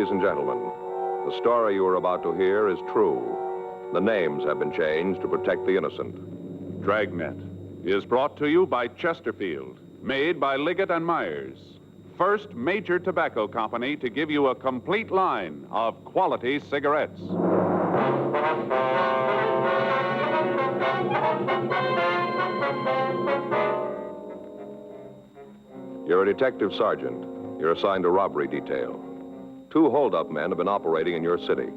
ladies and gentlemen, the story you are about to hear is true. The names have been changed to protect the innocent. Dragnet is brought to you by Chesterfield, made by Liggett and Myers. First major tobacco company to give you a complete line of quality cigarettes. You're a detective sergeant. You're assigned a robbery detail. 2 hold-up men have been operating in your city.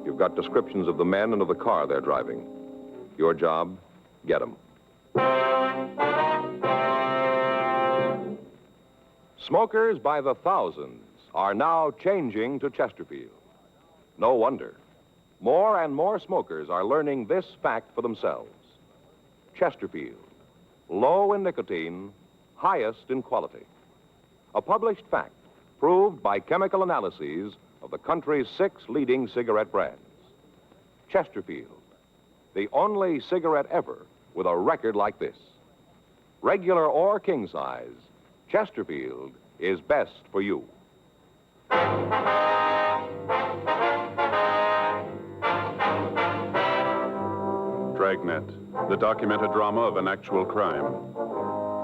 You've got descriptions of the men and of the car they're driving. Your job, get them. Smokers by the thousands are now changing to Chesterfield. No wonder. More and more smokers are learning this fact for themselves. Chesterfield, low in nicotine, highest in quality. A published fact proved by chemical analyses of the country's 6 leading cigarette brands. Chesterfield, the only cigarette ever with a record like this. Regular or king size, Chesterfield is best for you. Dragnet, the documented drama of an actual crime.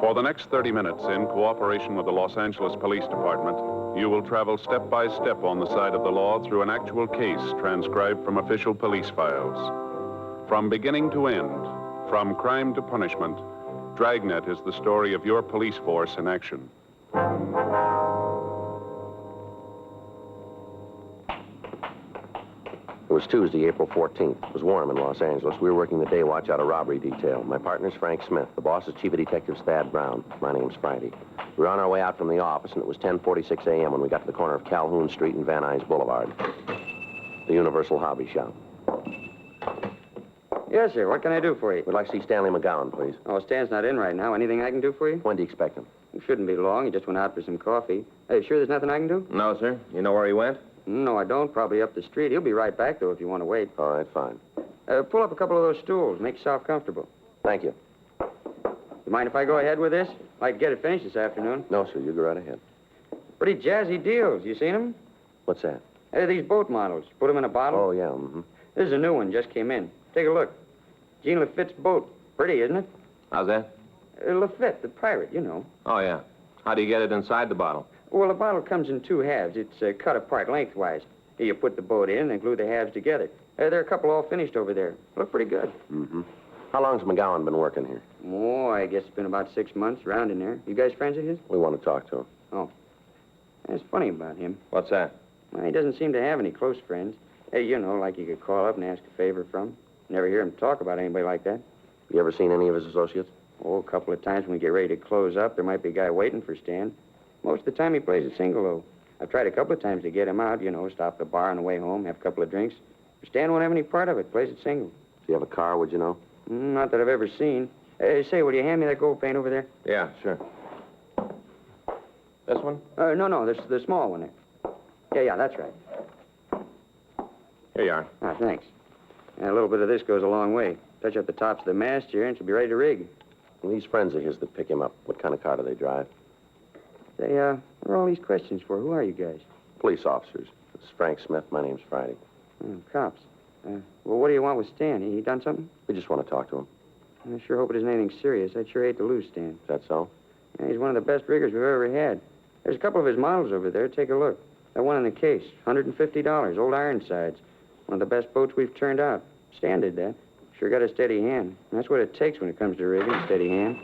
For the next 30 minutes, in cooperation with the Los Angeles Police Department, you will travel step by step on the side of the law through an actual case transcribed from official police files. From beginning to end, from crime to punishment, Dragnet is the story of your police force in action. It was Tuesday, April 14th. It was warm in Los Angeles. We were working the day watch out of robbery detail. My partner's Frank Smith. The boss is Chief of Detectives Thad Brown. My name's Friday. We were on our way out from the office, and it was 10:46 a.m. when we got to the corner of Calhoun Street and Van Nuys Boulevard. The Universal Hobby Shop. Yes, sir. What can I do for you? We'd like to see Stanley McGowan, please. Oh, Stan's not in right now. Anything I can do for you? When do you expect him? It shouldn't be long. He just went out for some coffee. Hey, sure there's nothing I can do? No, sir. You know where he went? No, I don't. Probably up the street. He'll be right back, though, if you want to wait. All right, fine. Pull up a couple of those stools. Make yourself comfortable. Thank you. You mind if I go ahead with this? I'd like to get it finished this afternoon. No, sir. You go right ahead. Pretty jazzy deals. You seen them? What's that? These boat models. Put them in a bottle. Oh, yeah. Mm-hmm. This is a new one. Just came in. Take a look. Jean Lafitte's boat. Pretty, isn't it? How's that? Lafitte, the pirate, you know. Oh, yeah. How do you get it inside the bottle? Well, the bottle comes in 2 halves. It's cut apart lengthwise. Here, you put the boat in and glue the halves together. There are a couple all finished over there. Look pretty good. Mm-hmm. How long's McGowan been working here? Oh, I guess it's been about 6 months, around in there. You guys friends of his? We want to talk to him. Oh. That's funny about him. What's that? Well, he doesn't seem to have any close friends. Hey, you know, like you could call up and ask a favor from. Never hear him talk about anybody like that. You ever seen any of his associates? Oh, a couple of times when we get ready to close up, there might be a guy waiting for Stan. Most of the time he plays a single, though. I've tried a couple of times to get him out, you know, stop at the bar on the way home, have a couple of drinks. Stan won't have any part of it, plays it single. Does he have a car, would you know? Not that I've ever seen. Say, will you hand me that gold paint over there? Yeah, sure. This one? No, the small one there. Yeah, that's right. Here you are. Ah, thanks. A little bit of this goes a long way. Touch up the tops of the mast here, and she'll be ready to rig. Well, these friends of his that pick him up, what kind of car do they drive? Say, what are all these questions for? Who are you guys? Police officers. This is Frank Smith. My name's Friday. Cops. Well, what do you want with Stan? He done something? We just want to talk to him. I sure hope it isn't anything serious. I'd sure hate to lose Stan. Is that so? Yeah, he's one of the best riggers we've ever had. There's a couple of his models over there. Take a look. That one in the case, $150, old Ironsides. One of the best boats we've turned out. Stan did that. Sure got a steady hand. And that's what it takes when it comes to rigging, a steady hand.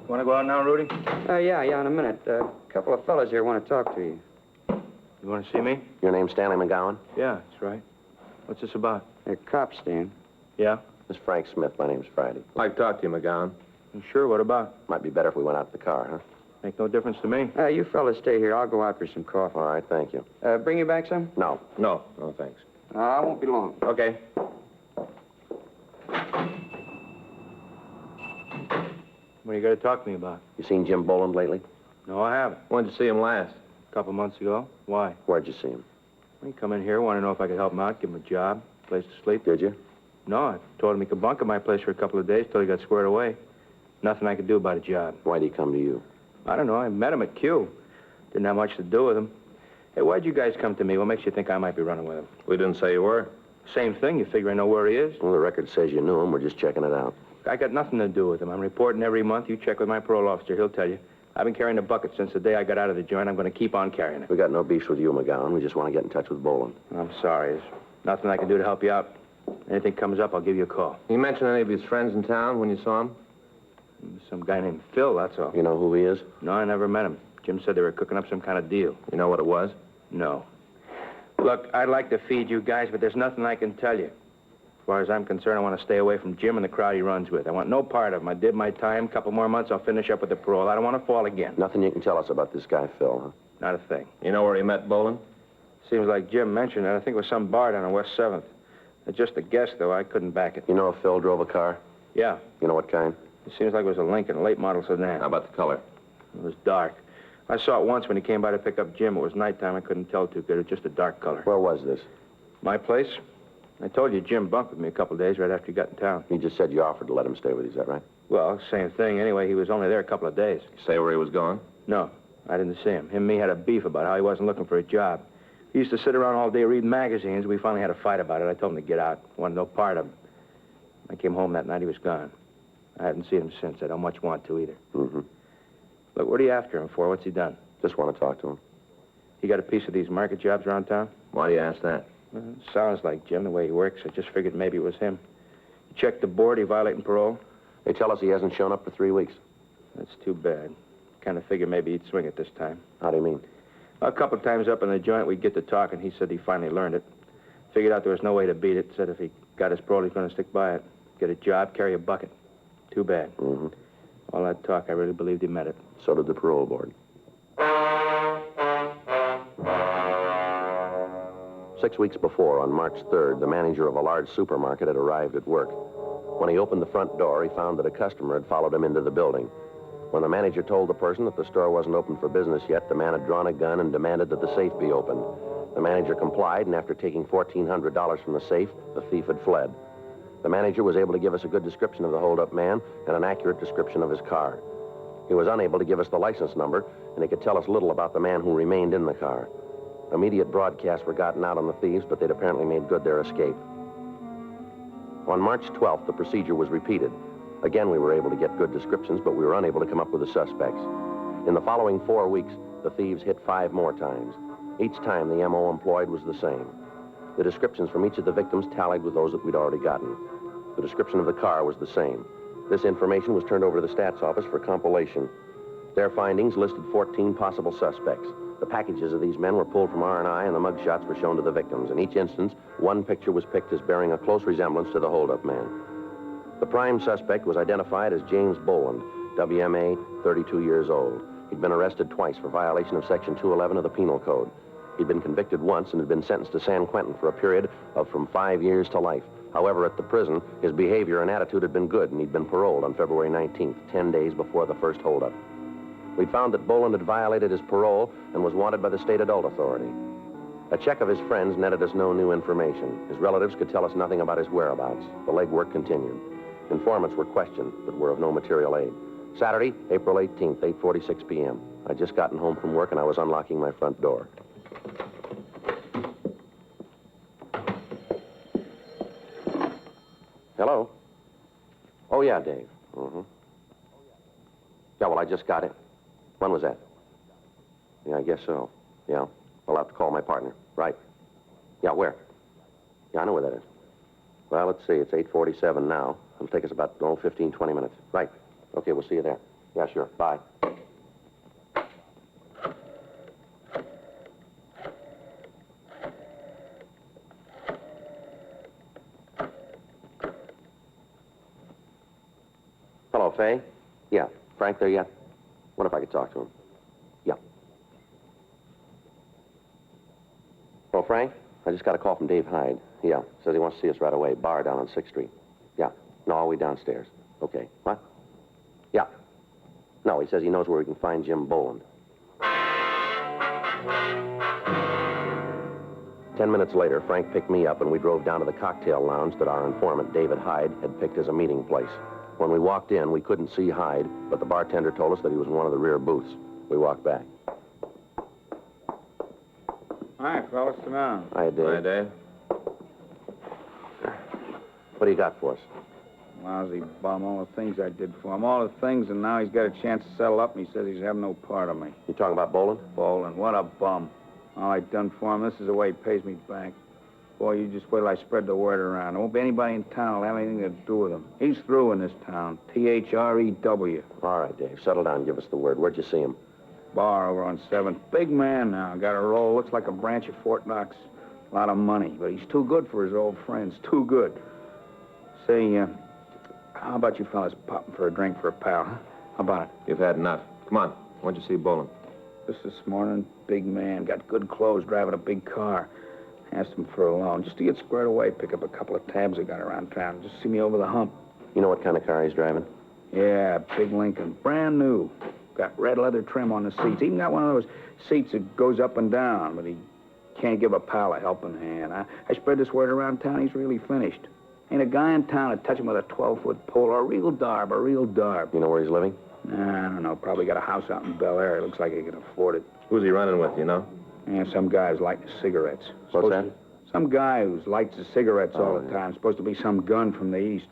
Want to go out now, Rudy? Yeah, in a minute. A couple of fellas here want to talk to you. You want to see me? Your name's Stanley McGowan? Yeah, that's right. What's this about? They're cops, Stan. Yeah? This is Frank Smith. My name's Friday. I'd like to talk to you, McGowan. You sure? What about? Might be better if we went out to the car, huh? Make no difference to me. You fellas stay here. I'll go out for some coffee. All right, thank you. Bring you back some? No. No, thanks. I won't be long. Okay. What are you going to talk to me about? You seen Jim Boland lately? No, I haven't. When'd you see him last? A couple months ago. Why? Where'd you see him? He come in here, wanted to know if I could help him out, give him a job, place to sleep. Did you? No, I told him he could bunk at my place for a couple of days till he got squared away. Nothing I could do about a job. Why'd he come to you? I don't know. I met him at Q. Didn't have much to do with him. Hey, why'd you guys come to me? What makes you think I might be running with him? We didn't say you were. Same thing. You figure I know where he is? Well, the record says you knew him. We're just checking it out. I got nothing to do with him. I'm reporting every month. You check with my parole officer. He'll tell you. I've been carrying the bucket since the day I got out of the joint. I'm going to keep on carrying it. We got no beef with you, McGowan. We just want to get in touch with Boland. I'm sorry. There's nothing I can do to help you out. Anything comes up, I'll give you a call. You mention any of his friends in town when you saw him? Some guy named Phil, that's all. You know who he is? No, I never met him. Jim said they were cooking up some kind of deal. You know what it was? No. Look, I'd like to feed you guys, but there's nothing I can tell you. As far as I'm concerned, I want to stay away from Jim and the crowd he runs with. I want no part of him. I did my time. Couple more months, I'll finish up with the parole. I don't want to fall again. Nothing you can tell us about this guy, Phil, huh? Not a thing. You know where he met Boland? Seems like Jim mentioned it. I think it was some bar down on West 7th. Just a guess, though. I couldn't back it. You know if Phil drove a car? Yeah. You know what kind? It seems like it was a Lincoln, a late model sedan. How about the color? It was dark. I saw it once when he came by to pick up Jim. It was nighttime. I couldn't tell too good. It was just a dark color. Where was this? My place? I told you Jim bunked with me a couple of days right after he got in town. You just said you offered to let him stay with you, is that right? Well, same thing. Anyway, he was only there a couple of days. Say where he was going? No, I didn't see him. Him and me had a beef about how he wasn't looking for a job. He used to sit around all day reading magazines. We finally had a fight about it. I told him to get out. Wanted no part of him. I came home that night. He was gone. I haven't seen him since. I don't much want to either. Mm-hmm. Look, what are you after him for? What's he done? Just want to talk to him. He got a piece of these market jobs around town? Why do you ask that? Well, sounds like Jim, the way he works. I just figured maybe it was him. You checked the board. He violating parole? They tell us he hasn't shown up for 3 weeks. That's too bad. Kind of figured maybe he'd swing it this time. How do you mean? A couple of times up in the joint, we'd get to talking. He said he finally learned it. Figured out there was no way to beat it. Said if he got his parole, he's going to stick by it. Get a job, carry a bucket. Too bad. Mm-hmm. All that talk, I really believed he meant it. So did the parole board. 6 weeks before, on March 3rd, the manager of a large supermarket had arrived at work. When he opened the front door, he found that a customer had followed him into the building. When the manager told the person that the store wasn't open for business yet, the man had drawn a gun and demanded that the safe be opened. The manager complied, and after taking $1,400 from the safe, the thief had fled. The manager was able to give us a good description of the hold-up man and an accurate description of his car. He was unable to give us the license number, and he could tell us little about the man who remained in the car. Immediate broadcasts were gotten out on the thieves, but they'd apparently made good their escape. On March 12th, the procedure was repeated. Again, we were able to get good descriptions, but we were unable to come up with the suspects. In the following 4 weeks, the thieves hit 5 more times. Each time, the M.O. employed was the same. The descriptions from each of the victims tallied with those that we'd already gotten. The description of the car was the same. This information was turned over to the stats office for compilation. Their findings listed 14 possible suspects. The packages of these men were pulled from R&I, and the mug shots were shown to the victims. In each instance, one picture was picked as bearing a close resemblance to the hold-up man. The prime suspect was identified as James Boland, WMA, 32 years old. He'd been arrested twice for violation of Section 211 of the Penal Code. He'd been convicted once and had been sentenced to San Quentin for a period of from 5 years to life. However, at the prison, his behavior and attitude had been good, and he'd been paroled on February 19th, 10 days before the first holdup. We'd found that Boland had violated his parole and was wanted by the state adult authority. A check of his friends netted us no new information. His relatives could tell us nothing about his whereabouts. The legwork continued. Informants were questioned, but were of no material aid. Saturday, April 18th, 8:46 p.m. I'd just gotten home from work, and I was unlocking my front door. Hello? Oh, yeah, Dave. Mm-hmm. Yeah, well, I just got it. When was that? Yeah, I guess so. Yeah. I'll have to call my partner. Right. Yeah, where? Yeah, I know where that is. Well, let's see. It's 8:47 now. It'll take us about, 15, 20 minutes. Right. Okay, we'll see you there. Yeah, sure. Bye. Hello, Fay? Yeah. Frank there yet? What if I could talk to him? Yeah. Oh, Frank? I just got a call from Dave Hyde. Yeah. Says he wants to see us right away. Bar down on 6th Street. Yeah. No, all the way downstairs. Okay. What? Yeah. No, he says he knows where we can find Jim Boland. 10 minutes later, Frank picked me up, and we drove down to the cocktail lounge that our informant, David Hyde, had picked as a meeting place. When we walked in, we couldn't see Hyde, but the bartender told us that he was in one of the rear booths. We walked back. Hi, fellas. Sit down. Hi, Dave. Hi, Dave. What do you got for us? Lousy bum. All the things I did for him. All the things, and now he's got a chance to settle up, and he says he's having no part of me. You talking about Boland? Bowling. What a bum. All I done for him, this is the way he pays me back. Boy, you just wait till I spread the word around. There won't be anybody in town who'll have anything to do with him. He's through in this town. T-H-R-E-W. All right, Dave. Settle down. Give us the word. Where'd you see him? Bar over on 7th. Big man now. Got a roll. Looks like a branch of Fort Knox. A lot of money, but he's too good for his old friends. Too good. Say, how about you fellas popping for a drink for a pal, huh? How about it? You've had enough. Come on. Why'd you see Boland? Just this morning, big man. Got good clothes, driving a big car. Asked him for a loan, just to get squared away, pick up a couple of tabs I got around town. Just see me over the hump. You know what kind of car he's driving? Yeah, big Lincoln. Brand new. Got red leather trim on the seats. Even got one of those seats that goes up and down, but he can't give a pal a helping hand. I spread this word around town, he's really finished. Ain't a guy in town to touch him with a 12-foot pole or a real darb, a real darb. You know where he's living? Nah, I don't know. Probably got a house out in Bel Air. It looks like he can afford it. Who's he running with, you know? Yeah, some guy who's lighting cigarettes. What's that? Some guy who lights his cigarettes all the time. Supposed to be some gun from the East.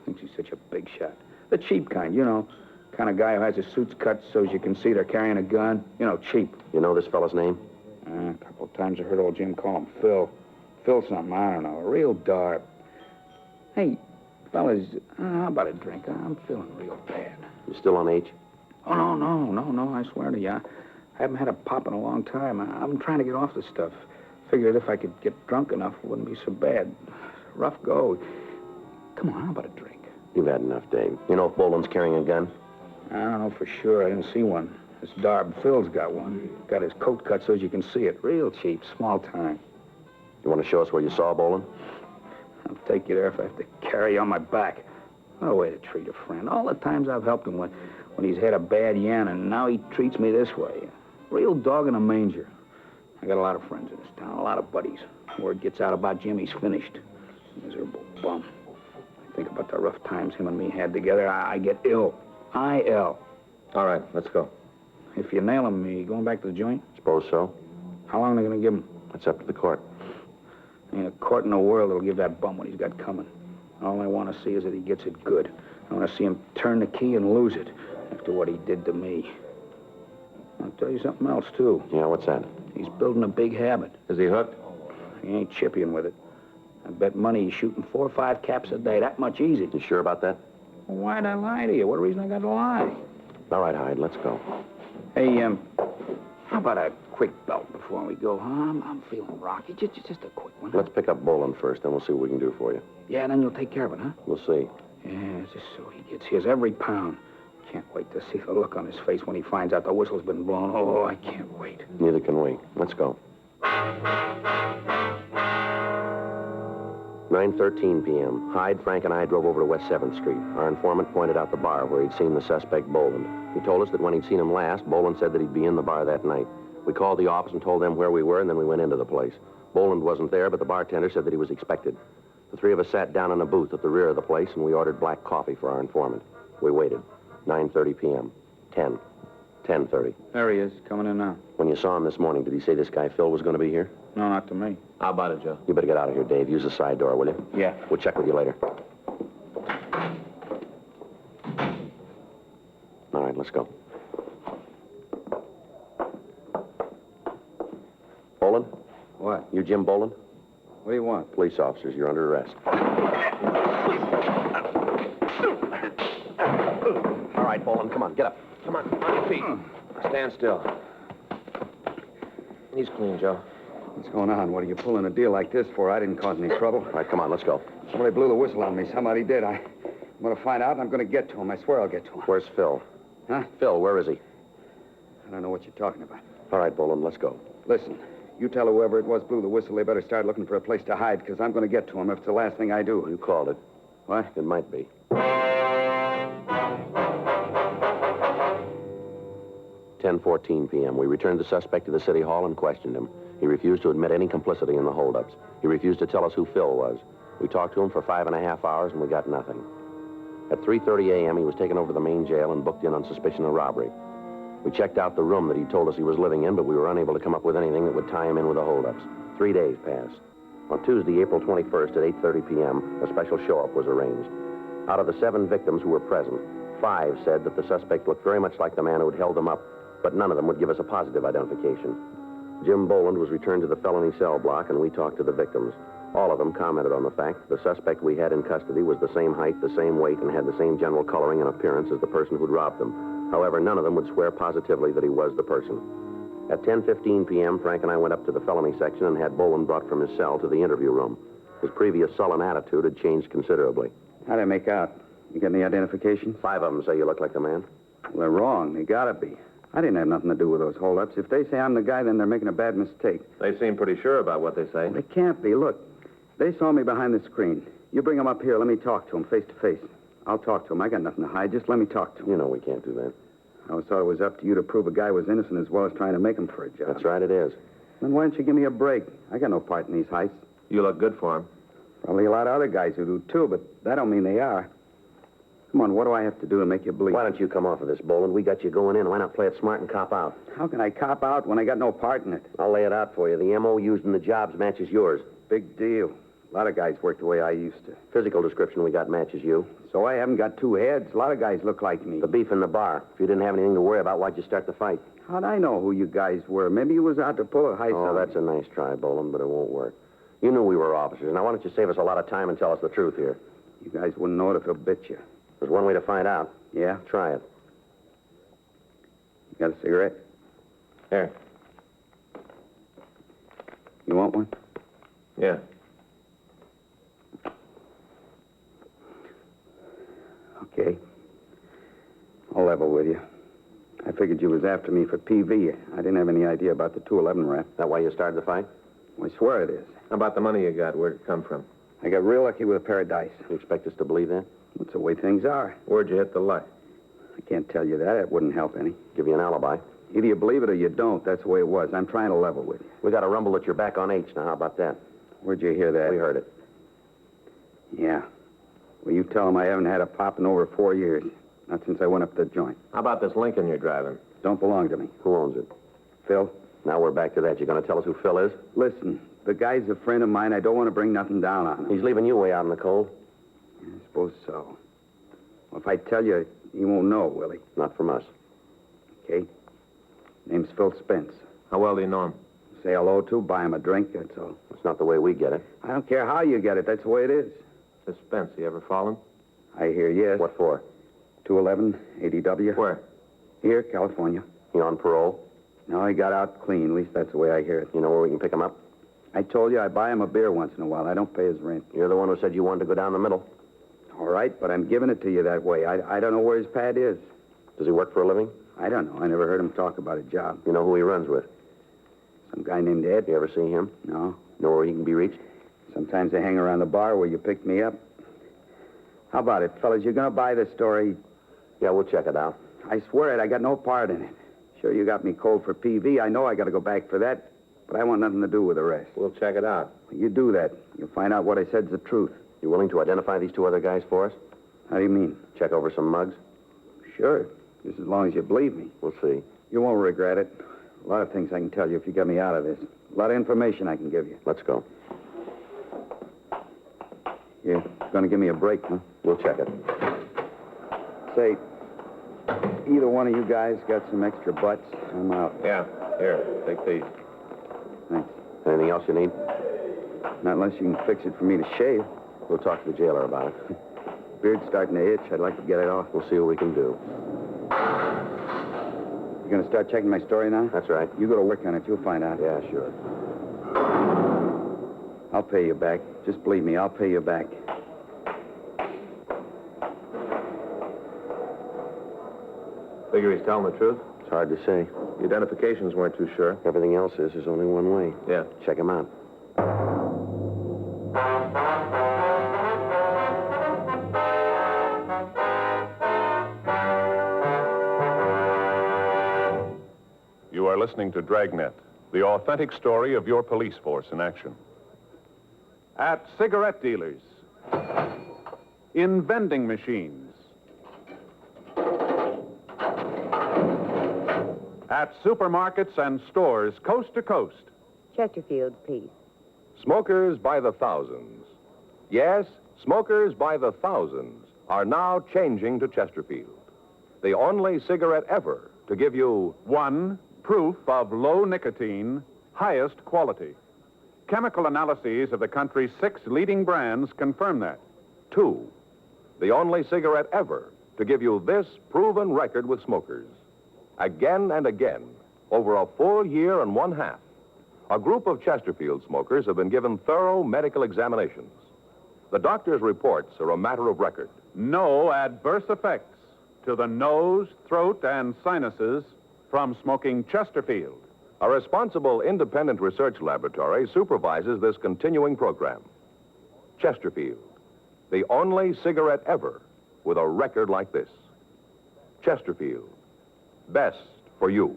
Thinks he's such a big shot. The cheap kind, you know. Kind of guy who has his suits cut so as you can see they're carrying a gun. You know, cheap. You know this fella's name? A couple of times I heard old Jim call him Phil. Phil something, I don't know. A real darb. Hey, fellas, how about a drink? I'm feeling real bad. You still on H? Oh, no, I swear to you. I haven't had a pop in a long time. I'm trying to get off this stuff. Figured if I could get drunk enough, it wouldn't be so bad. Rough go. Come on, how about a drink? You've had enough, Dave. You know if Boland's carrying a gun? I don't know for sure. I didn't see one. This darb Phil's got one. Got his coat cut so as you can see it. Real cheap, small time. You want to show us where you saw Boland? I'll take you there if I have to carry you on my back. What a way to treat a friend. All the times I've helped him when he's had a bad yen, and now he treats me this way. Real dog in a manger. I got a lot of friends in this town, a lot of buddies. Word gets out about Jim, he's finished. Miserable bum. I think about the rough times him and me had together. I get ill. I-L. All right, let's go. If you nail him, you going back to the joint? Suppose so. How long are they going to give him? It's up to the court. Ain't a court in the world that'll give that bum what he's got coming. All I want to see is that he gets it good. I want to see him turn the key and lose it after what he did to me. I'll tell you something else, too. Yeah, what's that? He's building a big habit. Is he hooked? He ain't chipping with it. I bet money he's shooting 4 or 5 caps a day. That much easy. You sure about that? Well, why'd I lie to you? What reason I got to lie? All right, Hyde, let's go. Hey, how about a quick belt before we go, huh? I'm feeling rocky. Just a quick one. Huh? Let's pick up Boland first, then we'll see what we can do for you. Yeah, then you'll take care of it, huh? We'll see. Yeah, just so he gets his every pound. Can't wait to see the look on his face when he finds out the whistle's been blown. Oh, I can't wait. Neither can we. Let's go. 9:13 p.m. Hyde, Frank, and I drove over to West 7th Street. Our informant pointed out the bar where he'd seen the suspect, Boland. He told us that when he'd seen him last, Boland said that he'd be in the bar that night. We called the office and told them where we were, and then we went into the place. Boland wasn't there, but the bartender said that he was expected. The three of us sat down in a booth at the rear of the place, and we ordered black coffee for our informant. We waited. 9:30 p.m. 10. 10:30. There he is, coming in now. When you saw him this morning, did he say this guy Phil was going to be here? No, not to me. How about it, Joe? You better get out of here, Dave. Use the side door, will you? Yeah. We'll check with you later. All right, let's go. Boland? What? You Jim Boland? What do you want? Police officers, you're under arrest. All right, Boland, come on, get up. Come on your feet. Stand still. He's clean, Joe. What's going on? What are you pulling a deal like this for? I didn't cause any trouble. All right, come on, let's go. Somebody blew the whistle on me. Somebody did. I'm going to find out, and I'm going to get to him. I swear I'll get to him. Where's Phil? Huh? Phil, where is he? I don't know what you're talking about. All right, Boland, let's go. Listen, you tell whoever it was blew the whistle, they better start looking for a place to hide, because I'm going to get to him if it's the last thing I do. You called it. What? It might be. 10:14 p.m. We returned the suspect to the city hall and questioned him. He refused to admit any complicity in the holdups. He refused to tell us who Phil was. We talked to him for 5.5 hours, and we got nothing. At 3:30 a.m., he was taken over to the main jail and booked in on suspicion of robbery. We checked out the room that he told us he was living in, but we were unable to come up with anything that would tie him in with the holdups. 3 days passed. On Tuesday, April 21st at 8:30 p.m., a special show-up was arranged. Out of the 7 victims who were present, 5 said that the suspect looked very much like the man who had held them up, but none of them would give us a positive identification. Jim Boland was returned to the felony cell block, and we talked to the victims. All of them commented on the fact that the suspect we had in custody was the same height, the same weight, and had the same general coloring and appearance as the person who'd robbed them. However, none of them would swear positively that he was the person. At 10:15 p.m., Frank and I went up to the felony section and had Boland brought from his cell to the interview room. His previous sullen attitude had changed considerably. How'd I make out? You got any identification? 5 of them say you look like the man. Well, they're wrong. They gotta be. I didn't have nothing to do with those holdups. If they say I'm the guy, then they're making a bad mistake. They seem pretty sure about what they say. They can't be. Look, they saw me behind the screen. You bring them up here. Let me talk to them face to face. I'll talk to them. I got nothing to hide. Just let me talk to them. You know we can't do that. I always thought it was up to you to prove a guy was innocent as well as trying to make him for a job. That's right, it is. Then why don't you give me a break? I got no part in these heists. You look good for him. Probably a lot of other guys who do, too, but that don't mean they are. Come on, what do I have to do to make you believe? Why don't you come off of this, Boland? We got you going in. Why not play it smart and cop out? How can I cop out when I got no part in it? I'll lay it out for you. The M.O. used in the jobs matches yours. Big deal. A lot of guys work the way I used to. Physical description we got matches you. So I haven't got 2 heads. A lot of guys look like me. The beef in the bar. If you didn't have anything to worry about, why'd you start the fight? How'd I know who you guys were? Maybe you was out to pull a heist Oh, on me. that's a nice try, Boland, but it won't work. You knew we were officers. Now, why don't you save us a lot of time and tell us the truth here? You guys wouldn't know it if it bit you. There's one way to find out. Yeah? Try it. You got a cigarette? Here. You want one? Yeah. Okay. I'll level with you. I figured you was after me for PV. I didn't have any idea about the 211 rap. That why you started the fight? I swear it is. How about the money you got? Where'd it come from? I got real lucky with a pair of dice. You expect us to believe that? That's the way things are. Where'd you hit the luck? I can't tell you that. It wouldn't help any. Give you an alibi. Either you believe it or you don't. That's the way it was. I'm trying to level with you. We got a rumble that you're back on H. Now, how about that? Where'd you hear that? We heard it. Yeah. Well, you tell them I haven't had a pop in over 4 years. Not since I went up the joint. How about this Lincoln you're driving? Don't belong to me. Who owns it? Phil? Now we're back to that. You going to tell us who Phil is? Listen, the guy's a friend of mine. I don't want to bring nothing down on him. He's leaving you way out in the cold. I suppose so. Well, if I tell you, he won't know, will he? Not from us. Okay? Name's Phil Spence. How well do you know him? Say hello to, buy him a drink, that's all. It's not the way we get it. I don't care how you get it. That's the way it is. Suspense. You ever fallen? I hear yes. What for? 211, ADW. Where? Here, California. He on parole? No, he got out clean. At least that's the way I hear it. You know where we can pick him up? I told you I buy him a beer once in a while. I don't pay his rent. You're the one who said you wanted to go down the middle. All right, but I'm giving it to you that way. I don't know where his pad is. Does he work for a living? I don't know. I never heard him talk about a job. You know who he runs with? Some guy named Ed. You ever see him? No. Know where he can be reached? Sometimes they hang around the bar where you picked me up. How about it, fellas? You're going to buy this story? Yeah, we'll check it out. I swear it. I got no part in it. Sure, you got me cold for PV. I know I got to go back for that, but I want nothing to do with the rest. We'll check it out. You do that. You'll find out what I said's the truth. You willing to identify these 2 other guys for us? How do you mean? Check over some mugs? Sure. Just as long as you believe me. We'll see. You won't regret it. A lot of things I can tell you if you get me out of this. A lot of information I can give you. Let's go. You're going to give me a break, huh? We'll check it. Say, either one of you guys got some extra butts? I'm out. Yeah. Here, take these. Thanks. Anything else you need? Not unless you can fix it for me to shave. We'll talk to the jailer about it. Beard's starting to itch. I'd like to get it off. We'll see what we can do. You going to start checking my story now? That's right. You go to work on it. You'll find out. Yeah, sure. I'll pay you back. Just believe me, I'll pay you back. Figure he's telling the truth? It's hard to say. The identifications weren't too sure. Everything else is. There's only one way. Yeah. Check him out. You are listening to Dragnet, the authentic story of your police force in action. At cigarette dealers, in vending machines, At supermarkets and stores coast to coast. Chesterfield, please. Smokers by the thousands. Yes, smokers by the thousands are now changing to Chesterfield. The only cigarette ever to give you 1, proof of low nicotine, highest quality. Chemical analyses of the country's 6 leading brands confirm that. 2, the only cigarette ever to give you this proven record with smokers. Again and again, over a full year and 1/2, a group of Chesterfield smokers have been given thorough medical examinations. The doctor's reports are a matter of record. No adverse effects to the nose, throat, and sinuses from smoking Chesterfield. A responsible independent research laboratory supervises this continuing program. Chesterfield, the only cigarette ever with a record like this. Chesterfield, best for you.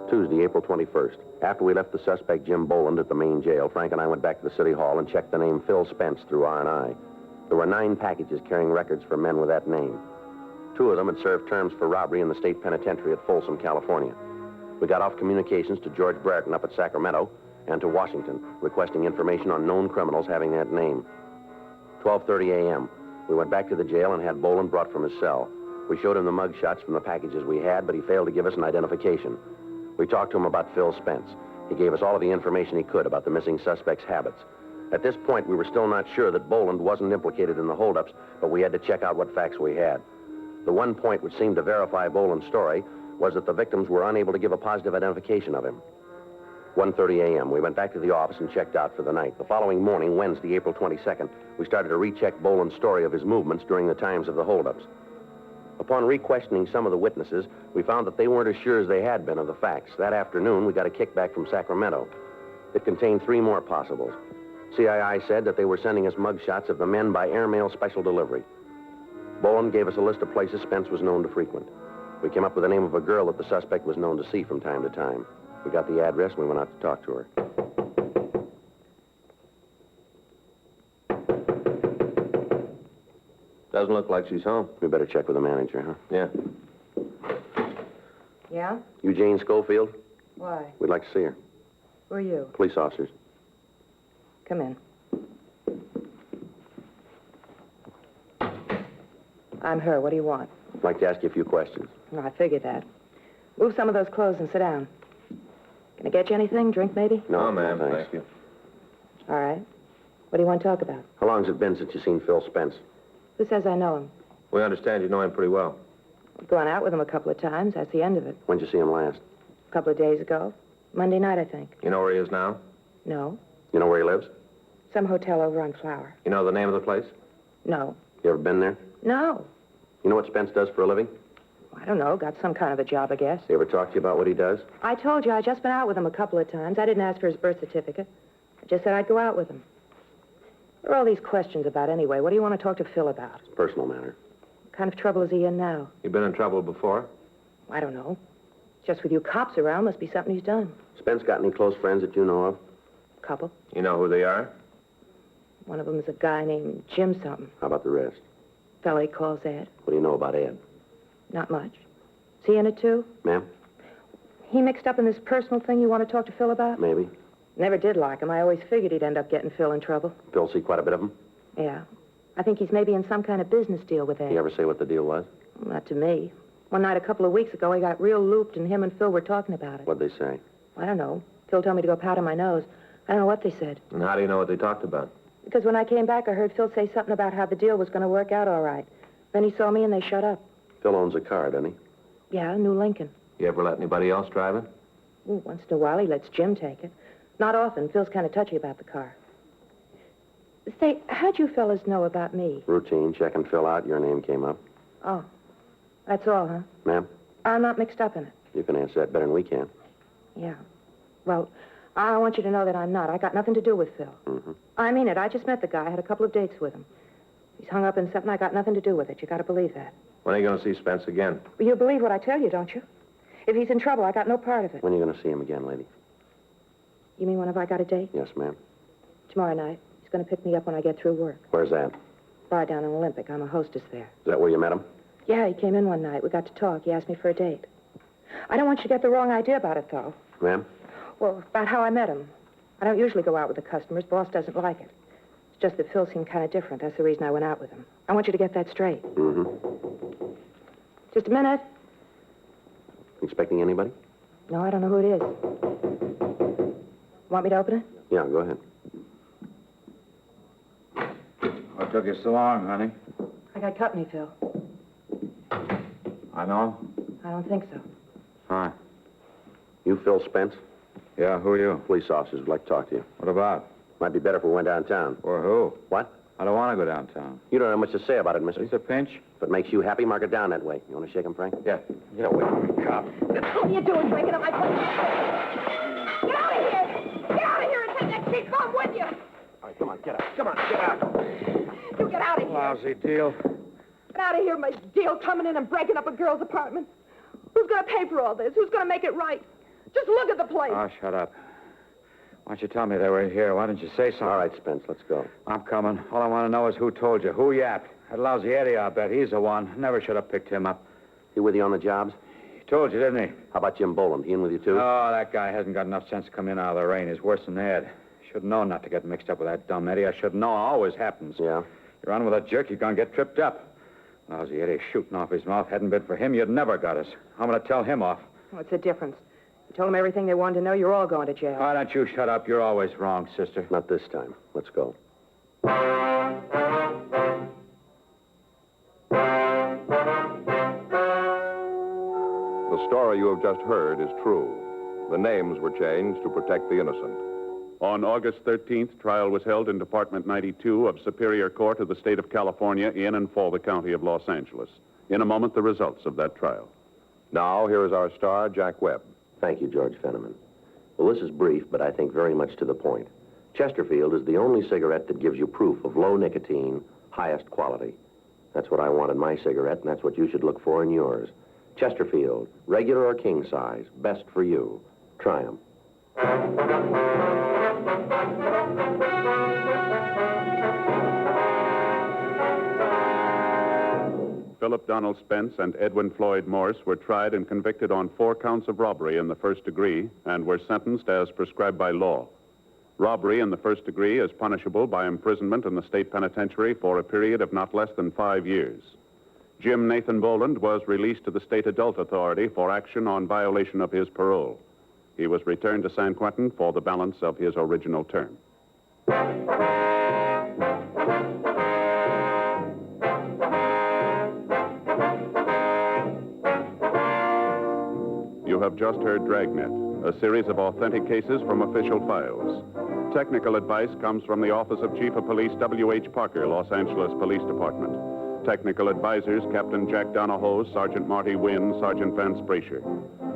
Tuesday, April 21st. After we left the suspect, Jim Boland, at the main jail, Frank and I went back to the city hall and checked the name Phil Spence through R&I. There were 9 packages carrying records for men with that name. 2 of them had served terms for robbery in the state penitentiary at Folsom, California. We got off communications to George Brereton up at Sacramento and to Washington, requesting information on known criminals having that name. 12:30 a.m. We went back to the jail and had Boland brought from his cell. We showed him the mug shots from the packages we had, but he failed to give us an identification. We talked to him about Phil Spence. He gave us all of the information he could about the missing suspect's habits. At this point, we were still not sure that Boland wasn't implicated in the holdups, but we had to check out what facts we had. The one point which seemed to verify Boland's story was that the victims were unable to give a positive identification of him. 1:30 a.m. We went back to the office and checked out for the night. The following morning, Wednesday, April 22nd, we started to recheck Boland's story of his movements during the times of the holdups. Upon re-questioning some of the witnesses, we found that they weren't as sure as they had been of the facts. That afternoon, we got a kickback from Sacramento. It contained 3 more possibles. CII said that they were sending us mugshots of the men by airmail special delivery. Boland gave us a list of places Spence was known to frequent. We came up with the name of a girl that the suspect was known to see from time to time. We got the address and we went out to talk to her. Doesn't look like she's home. We better check with the manager, huh? Yeah. Yeah? You Jane Schofield? Why? We'd like to see her. Who are you? Police officers. Come in. I'm her. What do you want? I'd like to ask you a few questions. I figured that. Move some of those clothes and sit down. Can I get you anything? Drink, maybe? No, ma'am, thanks. thank you. All right. What do you want to talk about? How long's it been since you've seen Phil Spence? Who says I know him? We understand you know him pretty well. I've gone out with him a couple of times. That's the end of it. When'd you see him last? A couple of days ago. Monday night, I think. You know where he is now? No. You know where he lives? Some hotel over on Flower. You know the name of the place? No. You ever been there? No. You know what Spence does for a living? I don't know. Got some kind of a job, I guess. He ever talk to you about what he does? I told you I just been out with him a couple of times. I didn't ask for his birth certificate. I just said I'd go out with him. What are all these questions about anyway? What do you want to talk to Phil about? It's a personal matter. What kind of trouble is he in now? You been in trouble before? I don't know. Just with you cops around, must be something he's done. Spence got any close friends that you know of? Couple. You know who they are? One of them is a guy named Jim something. How about the rest? Fellow he calls Ed. What do you know about Ed? Not much. Is he in it, too? Ma'am? He mixed up in this personal thing you want to talk to Phil about? Maybe. Never did like him. I always figured he'd end up getting Phil in trouble. Phil see quite a bit of him? Yeah. I think he's maybe in some kind of business deal with Ed. You ever say what the deal was? Not to me. One night a couple of weeks ago, he got real looped, and him and Phil were talking about it. What'd they say? I don't know. Phil told me to go powder my nose. I don't know what they said. And how do you know what they talked about? Because when I came back, I heard Phil say something about how the deal was going to work out all right. Then he saw me, and they shut up. Phil owns a car, doesn't he? Yeah, a new Lincoln. You ever let anybody else drive it? Ooh, once in a while, he lets Jim take it. Not often. Phil's kind of touchy about the car. Say, how'd you fellas know about me? Routine. Checking Phil out. Your name came up. Oh, that's all, huh? Ma'am? I'm not mixed up in it. You can answer that better than we can. Yeah. Well, I want you to know that I'm not. I got nothing to do with Phil. Mm-hmm. I mean it. I just met the guy. I had a couple of dates with him. He's hung up in something. I got nothing to do with it. You got to believe that. When are you going to see Spence again? Well, you believe what I tell you, don't you? If he's in trouble, I got no part of it. When are you going to see him again, lady? You mean when have I got a date? Yes, ma'am. Tomorrow night. He's going to pick me up when I get through work. Where's that? Bar down in Olympic. I'm a hostess there. Is that where you met him? Yeah, he came in one night. We got to talk. He asked me for a date. I don't want you to get the wrong idea about it, though. Ma'am? Well, about how I met him. I don't usually go out with the customers. Boss doesn't like it. It's just that Phil seemed kind of different. That's the reason I went out with him. I want you to get that straight. Mm-hmm. Just a minute. Expecting anybody? No, I don't know who it is. Want me to open it? Yeah, go ahead. What took you so long, honey? I got company, Phil. I know. I don't think so. Hi. You Phil Spence? Yeah, who are you? Police officers would like to talk to you. What about? Might be better if we went downtown. For who? What? I don't want to go downtown. You don't have much to say about it, mister. It's a pinch? If it makes you happy, mark it down that way. You want to shake him, Frank? Yeah. Get away from me, cop. What are you doing, breaking up my place? Get out of here! Get out of here and take that cheap bum with you! All right, come on, get out. Come on, get out. You get out of here. Lousy deal. Get out of here, my deal, coming in and breaking up a girl's apartment. Who's going to pay for all this? Who's going to make it right? Just look at the place. Oh, shut up. Why don't you tell me they were here? Why didn't you say something? All right, Spence, let's go. I'm coming. All I want to know is who told you. Who yapped? That lousy Eddie, I'll bet. He's the one. Never should have picked him up. He with you on the jobs? He told you, didn't he? How about Jim Boland? He in with you, too? Oh, that guy hasn't got enough sense to come in out of the rain. He's worse than Ed. Should have known not to get mixed up with that dumb Eddie. I should have known. It always happens. Yeah? You're on with a jerk, you're going to get tripped up. Lousy Eddie shooting off his mouth. Hadn't been for him, you'd never got us. I'm going to tell him off. What's the difference? You told them everything they wanted to know. You're all going to jail. Why don't you shut up? You're always wrong, sister. Not this time. Let's go. The story you have just heard is true. The names were changed to protect the innocent. On August 13th, trial was held in Department 92 of Superior Court of the State of California in and for the County of Los Angeles. In a moment, the results of that trial. Now, here is our star, Jack Webb. Thank you, George Fenneman. Well, this is brief, but I think very much to the point. Chesterfield is the only cigarette that gives you proof of low nicotine, highest quality. That's what I want in my cigarette, and that's what you should look for in yours. Chesterfield, regular or king size, best for you. Try 'em. Philip Donald Spence and Edwin Floyd Morse were tried and convicted on 4 counts of robbery in the first degree and were sentenced as prescribed by law. Robbery in the first degree is punishable by imprisonment in the state penitentiary for a period of not less than 5 years. Jim Nathan Boland was released to the State Adult Authority for action on violation of his parole. He was returned to San Quentin for the balance of his original term. You have just heard Dragnet, a series of authentic cases from official files. Technical advice comes from the Office of Chief of Police W.H. Parker, Los Angeles Police Department. Technical advisors, Captain Jack Donahoe, Sergeant Marty Wynn, Sergeant Vance Brasher.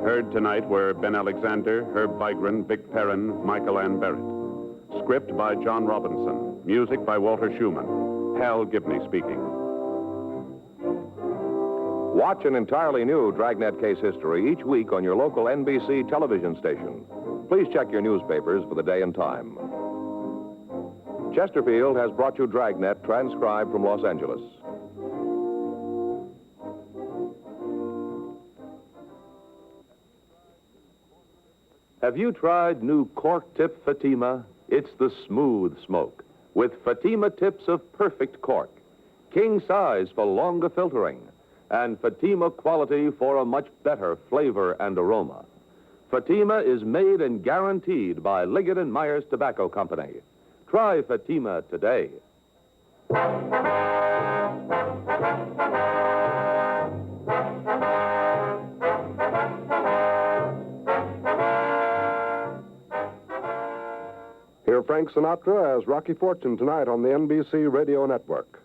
Heard tonight were Ben Alexander, Herb Vigran, Vic Perrin, Michael Ann Barrett. Script by John Robinson. Music by Walter Schumann. Hal Gibney speaking. Watch an entirely new Dragnet case history each week on your local NBC television station. Please check your newspapers for the day and time. Chesterfield has brought you Dragnet, transcribed from Los Angeles. Have you tried new cork tip Fatima? It's the smooth smoke with Fatima tips of perfect cork, king size for longer filtering, and Fatima quality for a much better flavor and aroma. Fatima is made and guaranteed by Liggett & Myers Tobacco Company. Try Fatima today. Hear Frank Sinatra as Rocky Fortune tonight on the NBC Radio Network.